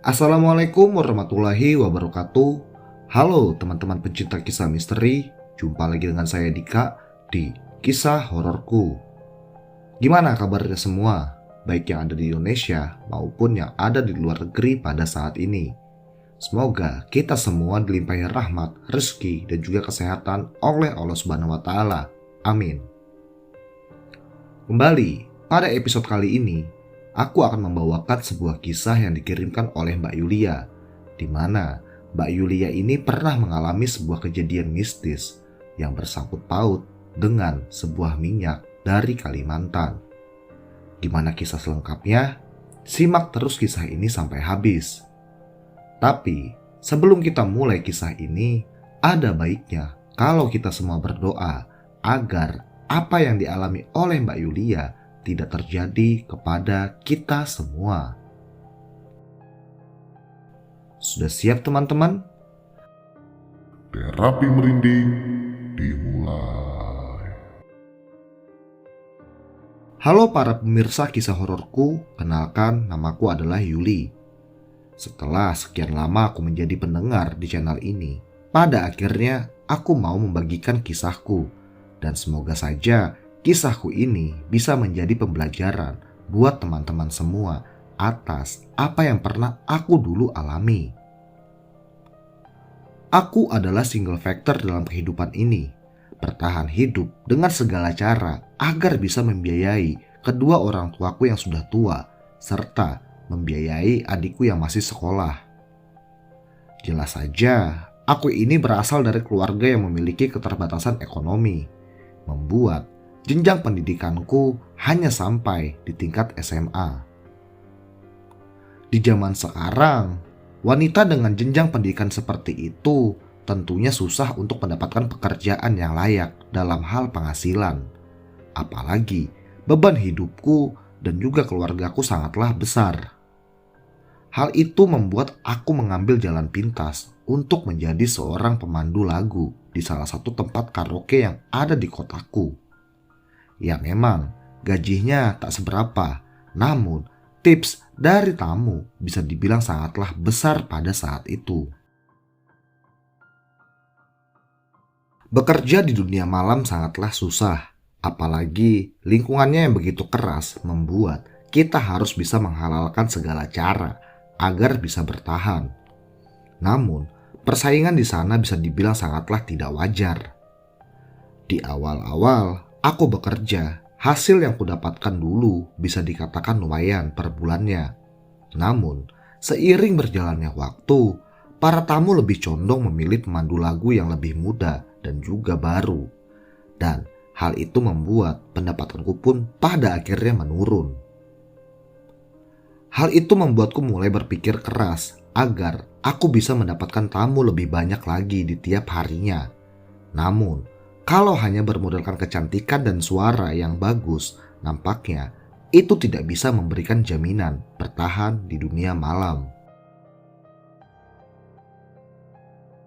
Assalamualaikum warahmatullahi wabarakatuh. Halo teman-teman pencinta kisah misteri. Jumpa lagi dengan saya Dika di Kisah Hororku. Gimana kabarnya semua? Baik yang ada di Indonesia maupun yang ada di luar negeri pada saat ini. Semoga kita semua dilimpahi rahmat, rezeki dan juga kesehatan oleh Allah Subhanahu wa taala. Amin. Kembali pada episode kali ini, aku akan membawakan sebuah kisah yang dikirimkan oleh Mbak Yulia, di mana Mbak Yulia ini pernah mengalami sebuah kejadian mistis yang bersangkut paut dengan sebuah minyak dari Kalimantan. Gimana kisah selengkapnya? Simak terus kisah ini sampai habis. Tapi sebelum kita mulai kisah ini, ada baiknya kalau kita semua berdoa agar apa yang dialami oleh Mbak Yulia tidak terjadi kepada kita semua. Sudah siap teman-teman? Terapi merinding dimulai. Halo para pemirsa kisah hororku, kenalkan namaku adalah Yuli. Setelah sekian lama aku menjadi pendengar di channel ini, pada akhirnya aku mau membagikan kisahku, dan semoga saja kisahku ini bisa menjadi pembelajaran buat teman-teman semua atas apa yang pernah aku dulu alami. Aku adalah single factor dalam kehidupan ini, bertahan hidup dengan segala cara agar bisa membiayai kedua orang tuaku yang sudah tua, serta membiayai adikku yang masih sekolah. Jelas saja, aku ini berasal dari keluarga yang memiliki keterbatasan ekonomi, membuat jenjang pendidikanku hanya sampai di tingkat SMA. Di zaman sekarang, wanita dengan jenjang pendidikan seperti itu tentunya susah untuk mendapatkan pekerjaan yang layak dalam hal penghasilan. Apalagi beban hidupku dan juga keluargaku sangatlah besar. Hal itu membuat aku mengambil jalan pintas untuk menjadi seorang pemandu lagu di salah satu tempat karaoke yang ada di kotaku. Ya memang gajinya tak seberapa, namun tips dari tamu bisa dibilang sangatlah besar pada saat itu. Bekerja di dunia malam sangatlah susah, apalagi lingkungannya yang begitu keras membuat kita harus bisa menghalalkan segala cara agar bisa bertahan. Namun, persaingan di sana bisa dibilang sangatlah tidak wajar. Di awal-awal aku bekerja, hasil yang kudapatkan dulu bisa dikatakan lumayan per bulannya. Namun, seiring berjalannya waktu, para tamu lebih condong memilih pemandu lagu yang lebih muda dan juga baru. Dan hal itu membuat pendapatanku pun pada akhirnya menurun. Hal itu membuatku mulai berpikir keras agar aku bisa mendapatkan tamu lebih banyak lagi di tiap harinya. Namun, kalau hanya bermodalkan kecantikan dan suara yang bagus, nampaknya itu tidak bisa memberikan jaminan bertahan di dunia malam.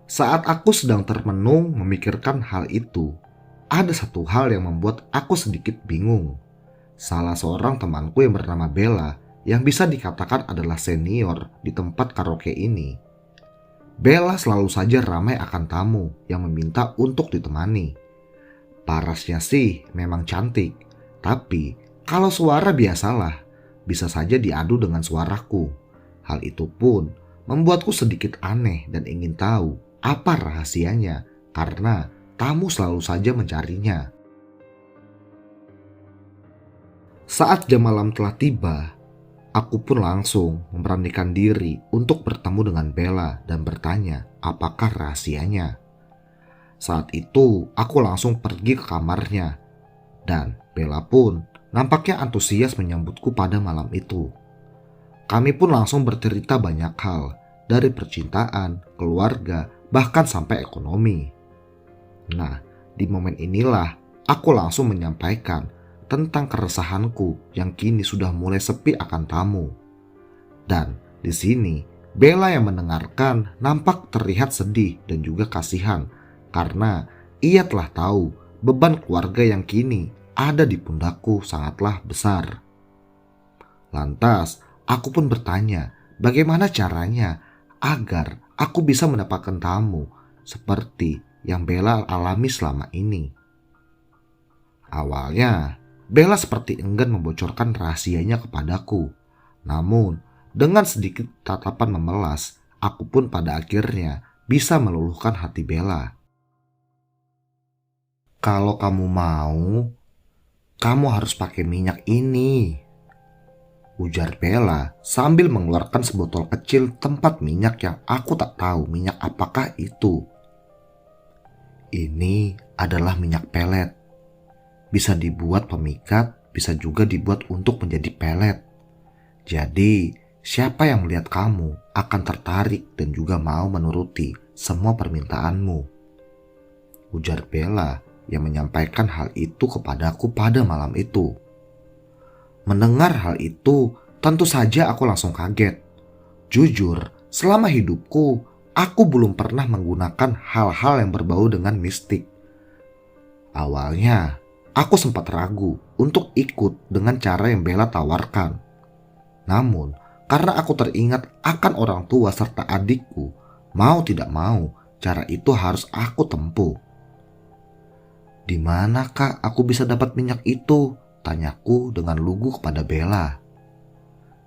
Saat aku sedang termenung memikirkan hal itu, ada satu hal yang membuat aku sedikit bingung. Salah seorang temanku yang bernama Bella, yang bisa dikatakan adalah senior di tempat karaoke ini. Bella selalu saja ramai akan tamu yang meminta untuk ditemani. Parasnya sih memang cantik, tapi kalau suara biasalah, bisa saja diadu dengan suaraku. Hal itu pun membuatku sedikit aneh dan ingin tahu apa rahasianya, karena tamu selalu saja mencarinya. Saat jam malam telah tiba, aku pun langsung memberanikan diri untuk bertemu dengan Bella dan bertanya apakah rahasianya. Saat itu aku langsung pergi ke kamarnya dan Bella pun nampaknya antusias menyambutku pada malam itu. Kami pun langsung bercerita banyak hal, dari percintaan, keluarga, bahkan sampai ekonomi. Nah, di momen inilah aku langsung menyampaikan tentang keresahanku yang kini sudah mulai sepi akan tamu. Dan di sini Bella yang mendengarkan nampak terlihat sedih dan juga kasihan karena ia telah tahu beban keluarga yang kini ada di pundakku sangatlah besar. Lantas aku pun bertanya bagaimana caranya agar aku bisa mendapatkan tamu seperti yang Bella alami selama ini. Awalnya, Bella seperti enggan membocorkan rahasianya kepadaku. Namun, dengan sedikit tatapan memelas, aku pun pada akhirnya bisa meluluhkan hati Bella. Kalau kamu mau, kamu harus pakai minyak ini, ujar Bella sambil mengeluarkan sebotol kecil tempat minyak yang aku tak tahu minyak apakah itu. Ini adalah minyak pelet. Bisa dibuat pemikat, bisa juga dibuat untuk menjadi pelet. Jadi, siapa yang melihat kamu akan tertarik dan juga mau menuruti semua permintaanmu, ujar Bella yang menyampaikan hal itu kepadaku pada malam itu. Mendengar hal itu, tentu saja aku langsung kaget. Jujur, selama hidupku, aku belum pernah menggunakan hal-hal yang berbau dengan mistik. Awalnya, aku sempat ragu untuk ikut dengan cara yang Bella tawarkan. Namun, karena aku teringat akan orang tua serta adikku, mau tidak mau, cara itu harus aku tempuh. Di mana kak aku bisa dapat minyak itu? Tanyaku dengan lugu kepada Bella.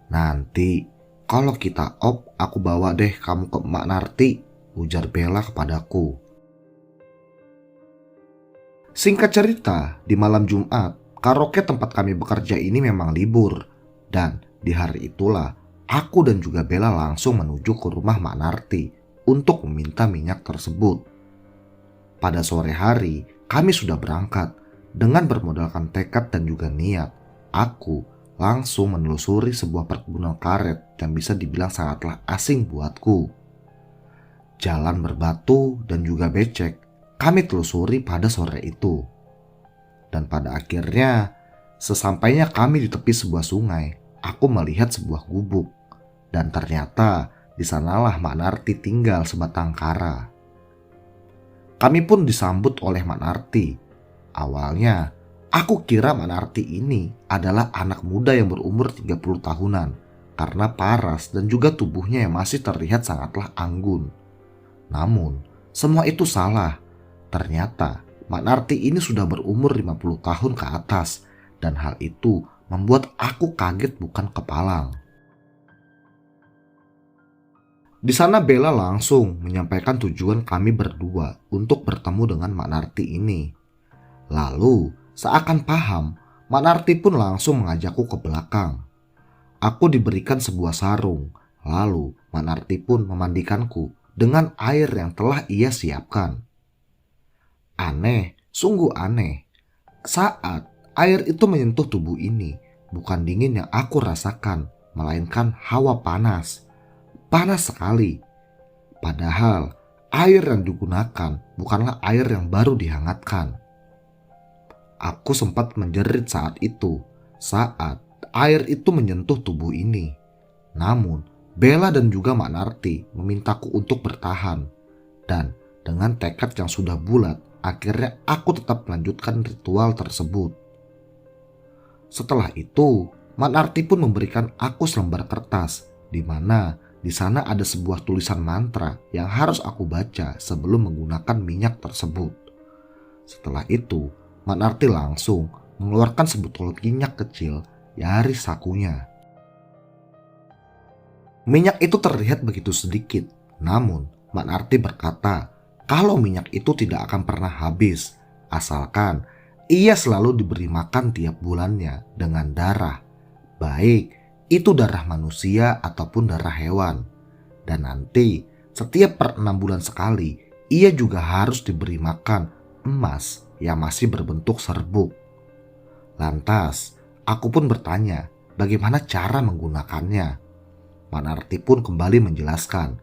Nanti, kalau kita op, aku bawa deh kamu ke Mak Narti, ujar Bella kepadaku. Singkat cerita, di malam Jumat, karaoke tempat kami bekerja ini memang libur. Dan di hari itulah, aku dan juga Bella langsung menuju ke rumah Mak Narti untuk meminta minyak tersebut. Pada sore hari, kami sudah berangkat. Dengan bermodalkan tekad dan juga niat, aku langsung menelusuri sebuah perkebunan karet yang bisa dibilang sangatlah asing buatku. Jalan berbatu dan juga becek kami telusuri pada sore itu. Dan pada akhirnya, sesampainya kami di tepi sebuah sungai, aku melihat sebuah gubuk. Dan ternyata di sanalah Mak Narti tinggal sebatang kara. Kami pun disambut oleh Mak Narti. Awalnya, aku kira Mak Narti ini adalah anak muda yang berumur 30 tahunan karena paras dan juga tubuhnya yang masih terlihat sangatlah anggun. Namun, semua itu salah. Ternyata, Mak Narti ini sudah berumur 50 tahun ke atas dan hal itu membuat aku kaget bukan kepalang. Di sana Bella langsung menyampaikan tujuan kami berdua untuk bertemu dengan Mak Narti ini. Lalu, seakan paham, Mak Narti pun langsung mengajakku ke belakang. Aku diberikan sebuah sarung, lalu Mak Narti pun memandikanku dengan air yang telah ia siapkan. Aneh, sungguh aneh. Saat air itu menyentuh tubuh ini, bukan dingin yang aku rasakan, melainkan hawa panas. Panas sekali. Padahal air yang digunakan bukanlah air yang baru dihangatkan. Aku sempat menjerit saat itu, saat air itu menyentuh tubuh ini. Namun, Bella dan juga Mak Narti memintaku untuk bertahan. Dan dengan tekad yang sudah bulat, akhirnya aku tetap melanjutkan ritual tersebut. Setelah itu, Mak Narti pun memberikan aku selembar kertas, di mana di sana ada sebuah tulisan mantra yang harus aku baca sebelum menggunakan minyak tersebut. Setelah itu, Mak Narti langsung mengeluarkan sebotol minyak kecil dari sakunya. Minyak itu terlihat begitu sedikit, namun Mak Narti berkata kalau minyak itu tidak akan pernah habis, asalkan ia selalu diberi makan tiap bulannya dengan darah, baik itu darah manusia ataupun darah hewan. Dan nanti setiap per 6 bulan sekali, ia juga harus diberi makan emas yang masih berbentuk serbuk. Lantas, aku pun bertanya bagaimana cara menggunakannya. Mak Narti pun kembali menjelaskan,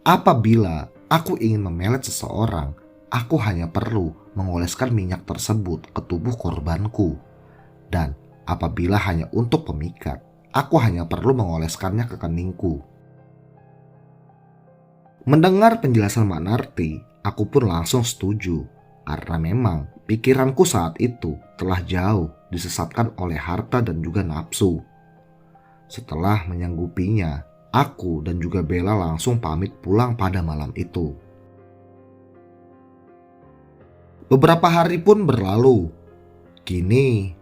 apabila aku ingin memelet seseorang, aku hanya perlu mengoleskan minyak tersebut ke tubuh korbanku. Dan apabila hanya untuk pemikat, aku hanya perlu mengoleskannya ke keningku. Mendengar penjelasan Mak Narti, aku pun langsung setuju. Karena memang pikiranku saat itu telah jauh disesatkan oleh harta dan juga nafsu. Setelah menyanggupinya, aku dan juga Bella langsung pamit pulang pada malam itu. Beberapa hari pun berlalu. Kini,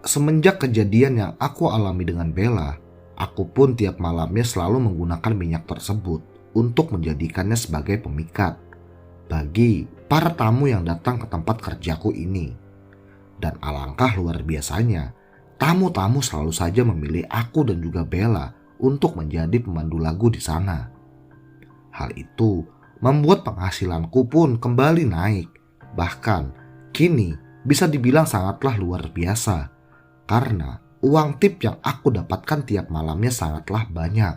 semenjak kejadian yang aku alami dengan Bella, aku pun tiap malamnya selalu menggunakan minyak tersebut untuk menjadikannya sebagai pemikat bagi para tamu yang datang ke tempat kerjaku ini. Dan alangkah luar biasanya, tamu-tamu selalu saja memilih aku dan juga Bella untuk menjadi pemandu lagu di sana. Hal itu membuat penghasilanku pun kembali naik. Bahkan kini bisa dibilang sangatlah luar biasa karena uang tip yang aku dapatkan tiap malamnya sangatlah banyak.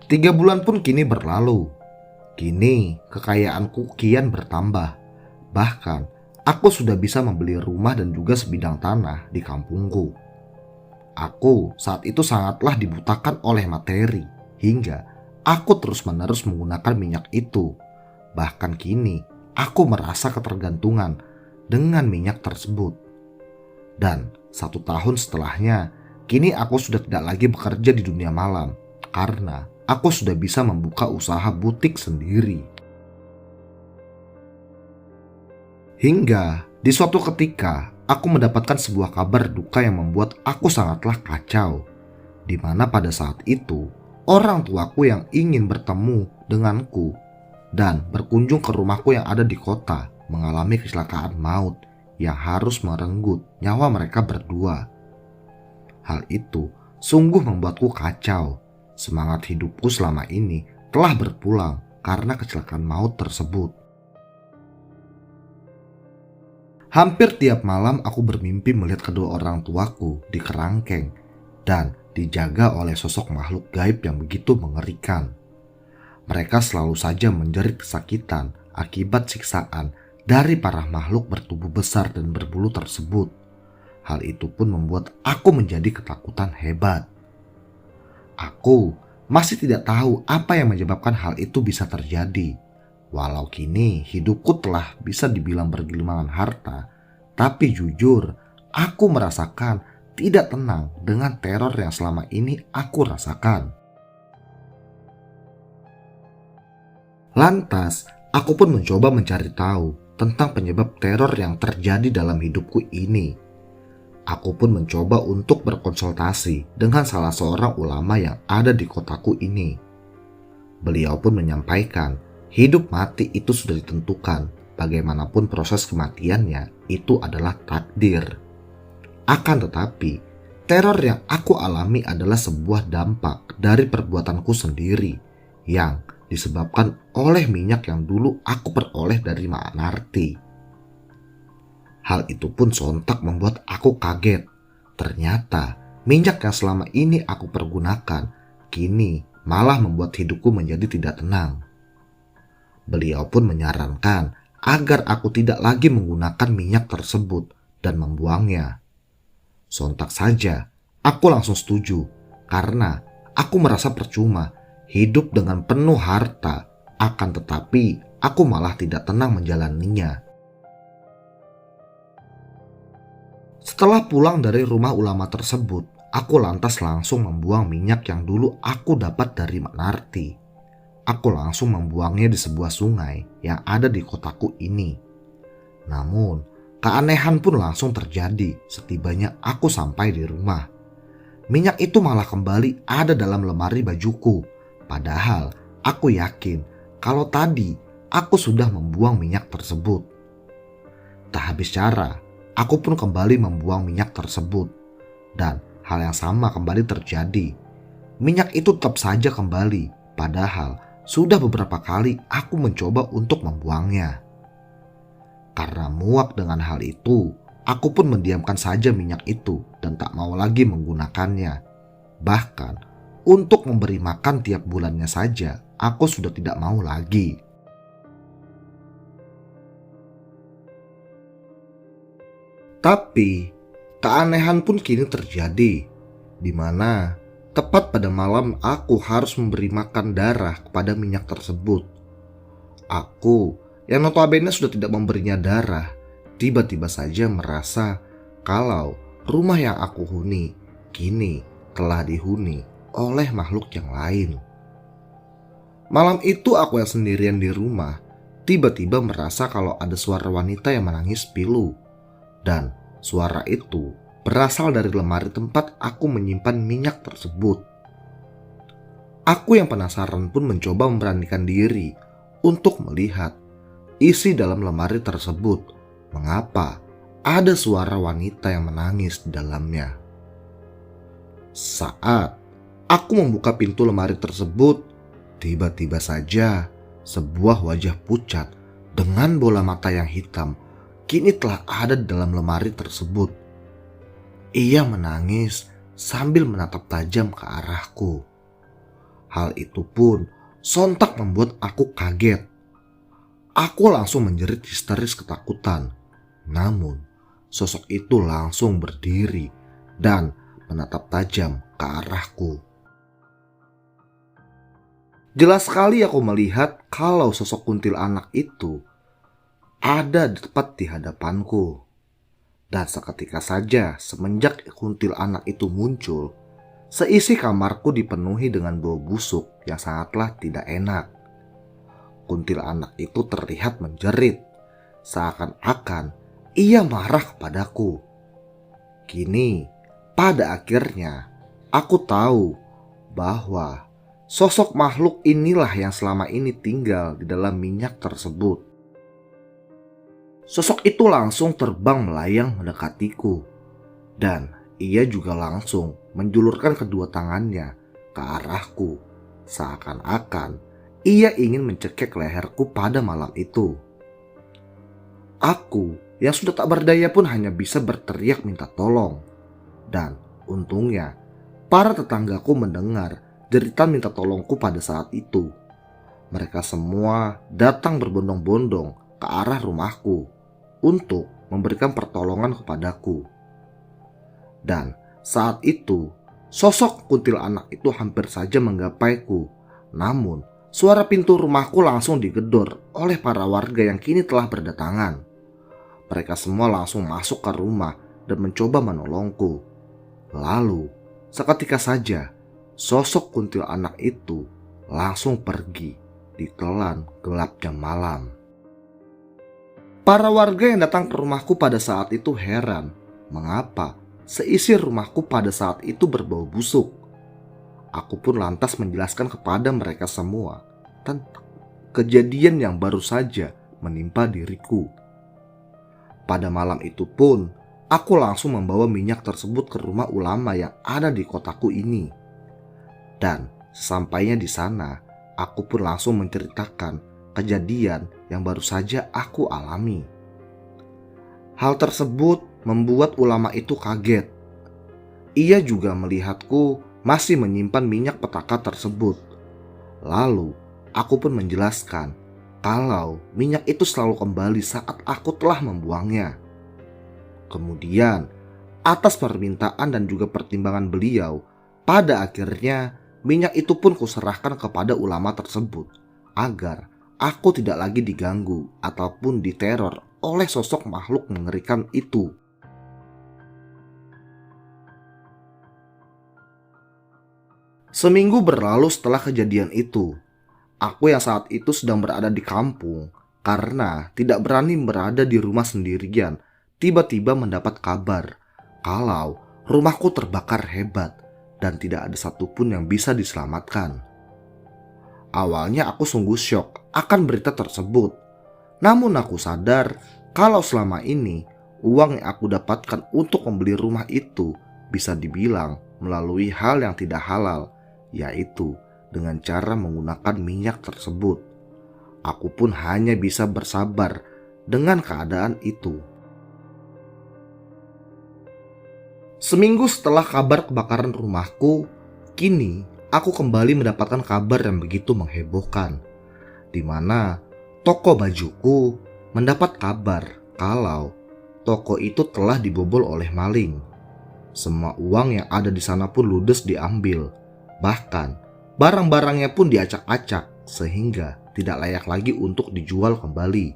3 bulan pun kini berlalu. Kini kekayaanku kian bertambah. Bahkan aku sudah bisa membeli rumah dan juga sebidang tanah di kampungku. Aku saat itu sangatlah dibutakan oleh materi hingga aku terus-menerus menggunakan minyak itu. Bahkan kini aku merasa ketergantungan dengan minyak tersebut. Dan 1 tahun setelahnya, kini aku sudah tidak lagi bekerja di dunia malam karena aku sudah bisa membuka usaha butik sendiri. Hingga di suatu ketika aku mendapatkan sebuah kabar duka yang membuat aku sangatlah kacau. Di mana pada saat itu orang tuaku yang ingin bertemu denganku dan berkunjung ke rumahku yang ada di kota mengalami kecelakaan maut yang harus merenggut nyawa mereka berdua. Hal itu sungguh membuatku kacau. Semangat hidupku selama ini telah berpulang karena kecelakaan maut tersebut. Hampir tiap malam aku bermimpi melihat kedua orang tuaku di kerangkeng dan dijaga oleh sosok makhluk gaib yang begitu mengerikan. Mereka selalu saja menjerit kesakitan akibat siksaan dari para makhluk bertubuh besar dan berbulu tersebut. Hal itu pun membuat aku menjadi ketakutan hebat. Aku masih tidak tahu apa yang menyebabkan hal itu bisa terjadi. Walau kini hidupku telah bisa dibilang bergelimangan harta, tapi jujur aku merasakan tidak tenang dengan teror yang selama ini aku rasakan. Lantas, aku pun mencoba mencari tahu tentang penyebab teror yang terjadi dalam hidupku ini. Aku pun mencoba untuk berkonsultasi dengan salah seorang ulama yang ada di kotaku ini. Beliau pun menyampaikan, hidup mati itu sudah ditentukan. Bagaimanapun proses kematiannya, itu adalah takdir. Akan tetapi, teror yang aku alami adalah sebuah dampak dari perbuatanku sendiri yang disebabkan oleh minyak yang dulu aku peroleh dari Mak Narti. Hal itu pun sontak membuat aku kaget. Ternyata minyak yang selama ini aku pergunakan kini malah membuat hidupku menjadi tidak tenang. Beliau pun menyarankan agar aku tidak lagi menggunakan minyak tersebut dan membuangnya. Sontak saja aku langsung setuju karena aku merasa percuma hidup dengan penuh harta, akan tetapi aku malah tidak tenang menjalaninya. Setelah pulang dari rumah ulama tersebut, aku lantas langsung membuang minyak yang dulu aku dapat dari Mak Narti. Aku langsung membuangnya di sebuah sungai yang ada di kotaku ini. Namun, keanehan pun langsung terjadi setibanya aku sampai di rumah. Minyak itu malah kembali ada dalam lemari bajuku. Padahal aku yakin kalau tadi aku sudah membuang minyak tersebut. Tak habis cara, aku pun kembali membuang minyak tersebut. Dan hal yang sama kembali terjadi. Minyak itu tetap saja kembali, padahal sudah beberapa kali aku mencoba untuk membuangnya. Karena muak dengan hal itu, aku pun mendiamkan saja minyak itu dan tak mau lagi menggunakannya. Bahkan untuk memberi makan tiap bulannya saja, aku sudah tidak mau lagi. Tapi keanehan pun kini terjadi, di mana tepat pada malam aku harus memberi makan darah kepada minyak tersebut. Aku yang notabene sudah tidak memberinya darah, tiba-tiba saja merasa kalau rumah yang aku huni kini telah dihuni oleh makhluk yang lain. Malam itu aku yang sendirian di rumah, tiba-tiba merasa kalau ada suara wanita yang menangis pilu. Dan suara itu berasal dari lemari tempat aku menyimpan minyak tersebut. Aku yang penasaran pun mencoba memberanikan diri untuk melihat isi dalam lemari tersebut. Mengapa ada suara wanita yang menangis di dalamnya? Saat aku membuka pintu lemari tersebut, tiba-tiba saja sebuah wajah pucat dengan bola mata yang hitam kini telah ada di dalam lemari tersebut. Ia menangis sambil menatap tajam ke arahku. Hal itu pun sontak membuat aku kaget. Aku langsung menjerit histeris ketakutan. Namun sosok itu langsung berdiri dan menatap tajam ke arahku. Jelas sekali aku melihat kalau sosok kuntilanak itu ada tepat di hadapanku. Dan seketika saja semenjak kuntilanak itu muncul, seisi kamarku dipenuhi dengan bau busuk yang sangatlah tidak enak. Kuntilanak itu terlihat menjerit, seakan-akan ia marah kepadaku. Kini, pada akhirnya, aku tahu bahwa sosok makhluk inilah yang selama ini tinggal di dalam minyak tersebut. Sosok itu langsung terbang melayang mendekatiku, dan ia juga langsung menjulurkan kedua tangannya ke arahku, seakan-akan ia ingin mencekik leherku pada malam itu. Aku yang sudah tak berdaya pun hanya bisa berteriak minta tolong. Dan untungnya, para tetanggaku mendengar jeritan minta tolongku pada saat itu. Mereka semua datang berbondong-bondong ke arah rumahku untuk memberikan pertolongan kepadaku. Dan saat itu, sosok kuntilanak itu hampir saja menggapaiku. Namun, suara pintu rumahku langsung digedor oleh para warga yang kini telah berdatangan. Mereka semua langsung masuk ke rumah dan mencoba menolongku. Lalu, seketika saja, sosok kuntilanak itu langsung pergi ditelan gelapnya malam. Para warga yang datang ke rumahku pada saat itu heran mengapa seisi rumahku pada saat itu berbau busuk. Aku pun lantas menjelaskan kepada mereka semua tentang kejadian yang baru saja menimpa diriku. Pada malam itu pun, aku langsung membawa minyak tersebut ke rumah ulama yang ada di kotaku ini. Dan sesampainya di sana, aku pun langsung menceritakan kejadian yang baru saja aku alami. Hal tersebut membuat ulama itu kaget. Ia juga melihatku masih menyimpan minyak petaka tersebut. Lalu, aku pun menjelaskan kalau minyak itu selalu kembali saat aku telah membuangnya. Kemudian, atas permintaan dan juga pertimbangan beliau, pada akhirnya minyak itu pun kuserahkan kepada ulama tersebut agar aku tidak lagi diganggu ataupun diteror oleh sosok makhluk mengerikan itu. Seminggu berlalu setelah kejadian itu. Aku yang saat itu sedang berada di kampung karena tidak berani berada di rumah sendirian, tiba-tiba mendapat kabar kalau rumahku terbakar hebat dan tidak ada satupun yang bisa diselamatkan. Awalnya aku sungguh syok akan berita tersebut. Namun aku sadar kalau selama ini uang yang aku dapatkan untuk membeli rumah itu bisa dibilang melalui hal yang tidak halal, yaitu dengan cara menggunakan minyak tersebut. Aku pun hanya bisa bersabar dengan keadaan itu. Seminggu setelah kabar kebakaran rumahku, kini aku kembali mendapatkan kabar yang begitu menghebohkan, di mana toko bajuku mendapat kabar kalau toko itu telah dibobol oleh maling. Semua uang yang ada di sana pun ludes diambil, bahkan barang-barangnya pun diacak-acak sehingga tidak layak lagi untuk dijual kembali.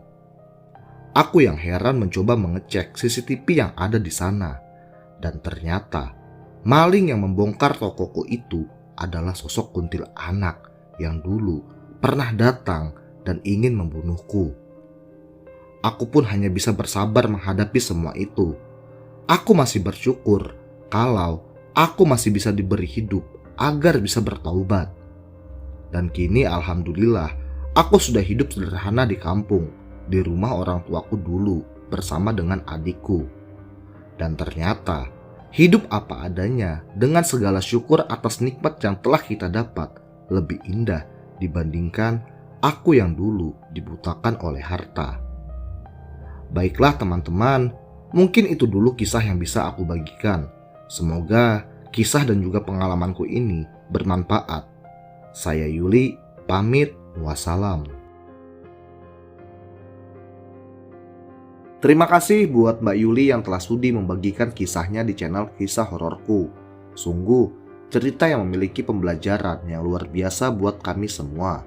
Aku yang heran mencoba mengecek CCTV yang ada di sana. Dan ternyata maling yang membongkar tokoku itu adalah sosok kuntilanak yang dulu pernah datang dan ingin membunuhku. Aku pun hanya bisa bersabar menghadapi semua itu. Aku masih bersyukur kalau aku masih bisa diberi hidup agar bisa bertaubat. Dan kini alhamdulillah aku sudah hidup sederhana di kampung, di rumah orang tuaku dulu bersama dengan adikku. Dan ternyata hidup apa adanya dengan segala syukur atas nikmat yang telah kita dapat lebih indah dibandingkan aku yang dulu dibutakan oleh harta. Baiklah teman-teman, mungkin itu dulu kisah yang bisa aku bagikan. Semoga kisah dan juga pengalamanku ini bermanfaat. Saya Yuli, pamit, wassalam. Terima kasih buat Mbak Yuli yang telah sudi membagikan kisahnya di channel Kisah Hororku. Sungguh, cerita yang memiliki pembelajaran yang luar biasa buat kami semua.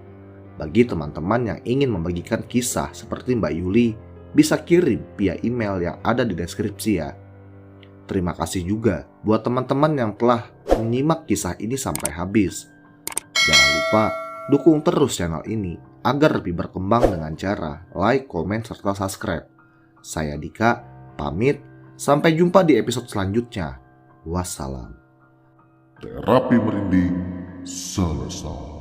Bagi teman-teman yang ingin membagikan kisah seperti Mbak Yuli, bisa kirim via email yang ada di deskripsi ya. Terima kasih juga buat teman-teman yang telah menyimak kisah ini sampai habis. Jangan lupa dukung terus channel ini agar lebih berkembang dengan cara like, komen, serta subscribe. Saya Dika, pamit. Sampai jumpa di episode selanjutnya. Wassalam. Terapi merinding selesai.